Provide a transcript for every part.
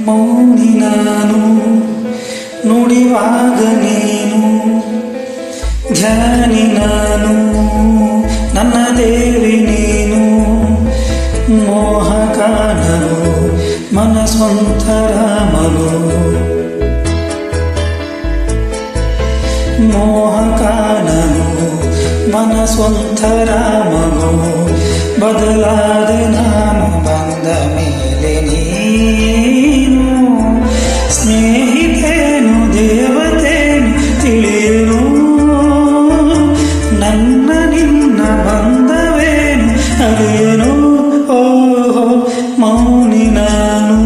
ಮೌನಿ ನಾನು ನುಡಿವಾಗ ನೀನು, ಧ್ಯಾನಿ ನಾನು ನನ್ನ ದೇವಿ ನೀನು, ಮೋಹಕಾನನು ಮನಸ್ವಂತ ರಾಮನು, ಮೋಹಕಾನನು ಮನಸ್ವಂತ ರಾಮನು, ಬದಲಾದೆ ನಾನು ಬಂದ ಮೇಲೆ ನೀನು, ಸ್ನೇಹಿತೇನು ದೇವತೇನು ತಿಳಿಯನು, ನನ್ನ ನಿನ್ನ ಬಂಧವೇನು ಅದೇನು. ಓಹೋ ಮೌನಿ ನಾನು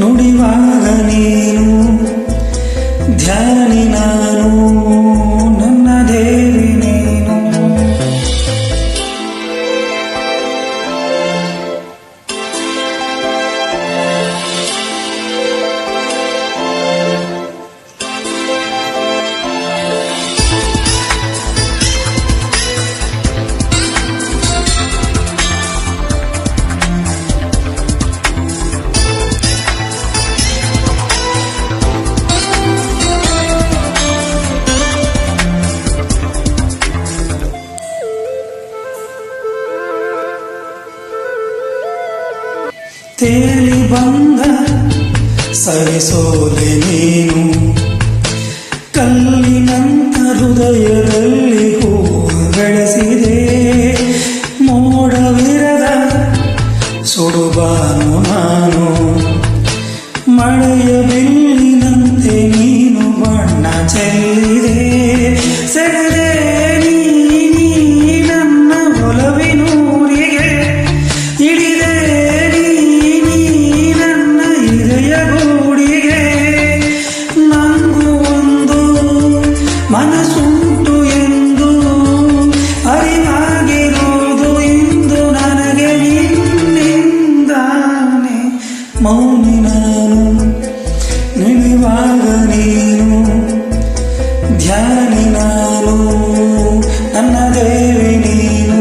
ನುಡಿವಾಗ ನೀನು, ಧ್ಯಾನಿ ನಾನು ನನ್ನ ದೇವಿ ನೀನು. ತೇಲಿ ಬಂದ ಸರಿಸೋಲೆ ನೀನು, ಕಲ್ಲಿನಂತ ಹೃದಯದಲ್ಲಿ ಹೂ ಬೆಳೆಸಿದೆ, ಮೋಡವಿರದ ಸುಡುಬಾನು ನಾನು, ಮಳೆಯ ಬಿಲ್ಲಿನಂತೆ ನೀನು ಬಣ್ಣ ಚೆಲ್ಲಿದೆ, ಸೆಳೆದೆ ನೀ ನನ್ನ ಒಲವಿನೂರಿಗೆ, ಇಳಿದೆ ನೀ ನನ್ನ ಹೃದಯ ಗೂಡಿಗೆ, ನಂಗೂ ಒಂದು ಮನಸ್ಸುಂಟು ಎಂದು ಅರಿವಾಗಿರುವುದು ಇಂದು ನನಗೆ ನಿನ್ನಿಂದಾನೆ. ಮೌನಿ ನಾನು ನಿಳಿವಾಗ ನೀನು, ಧ್ಯಾನಿ ನಾನು ನನ್ನ ದೇವಿ ನೀನು.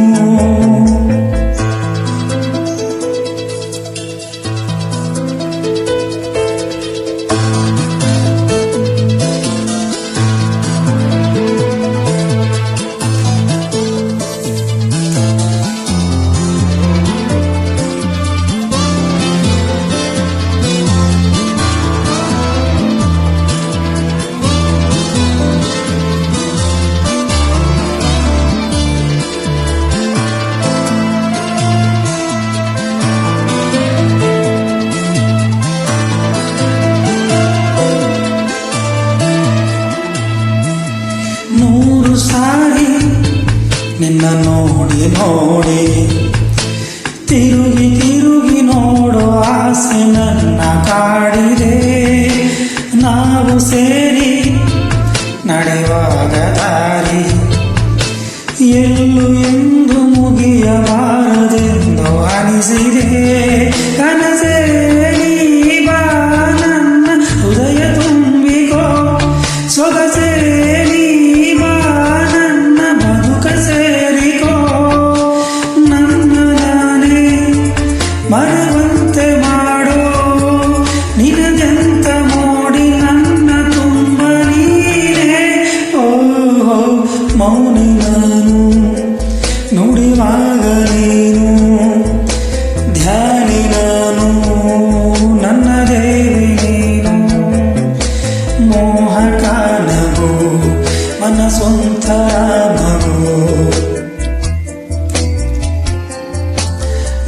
ನೂರು ಸಾರಿ ನಿನ್ನ ನೋಡಿ ನೋಡಿ ತಿರುಗಿ ತಿರುಗಿ ನೋಡೋ ಆಸೆ ನನ್ನ ಕಾಡಿದೆ, ನಾವು ಸೇರಿ ನಡೆಯುವಾಗ ದಾರಿ ಎಲ್ಲೂ ಎಂದು ಮುಗಿಯಬಾರದೆಂದು ಅನಿಸಿದೆ, ಕನಸೇ ನೀ ಬಾ ನನ್ನ ಹೃದಯ ತುಂಬಿಕೋ, ಸೊಗಸೇ ನೀ ಬಾ ನನ್ನ ಬದುಕ ಸೇರಿಕೋ, ನನ್ನ ನಾನೇ ಮರೆವಂತೆ ಮಾಡೋ ನಿನಗೆಂತ ಮೋಡಿ ನನ್ನ ತುಂಬ ನೀನೇ. ಓಹೋ ಮೌನಿ ನಾನು ನುಡಿವಾಗ ನೀನು, ಧ್ಯಾನಿ ನಾನು ನನ್ನ ದೇವಿ ನೀನು, ಮೋಹಕಾನಗು ಮನಸ್ವಂತ ರಾಮಗು,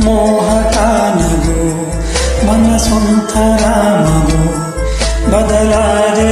ಮೋಹಕಾನಗು ಮನಸ್ವಂತ ರಾಮಗು, ಬದಲಾದೆ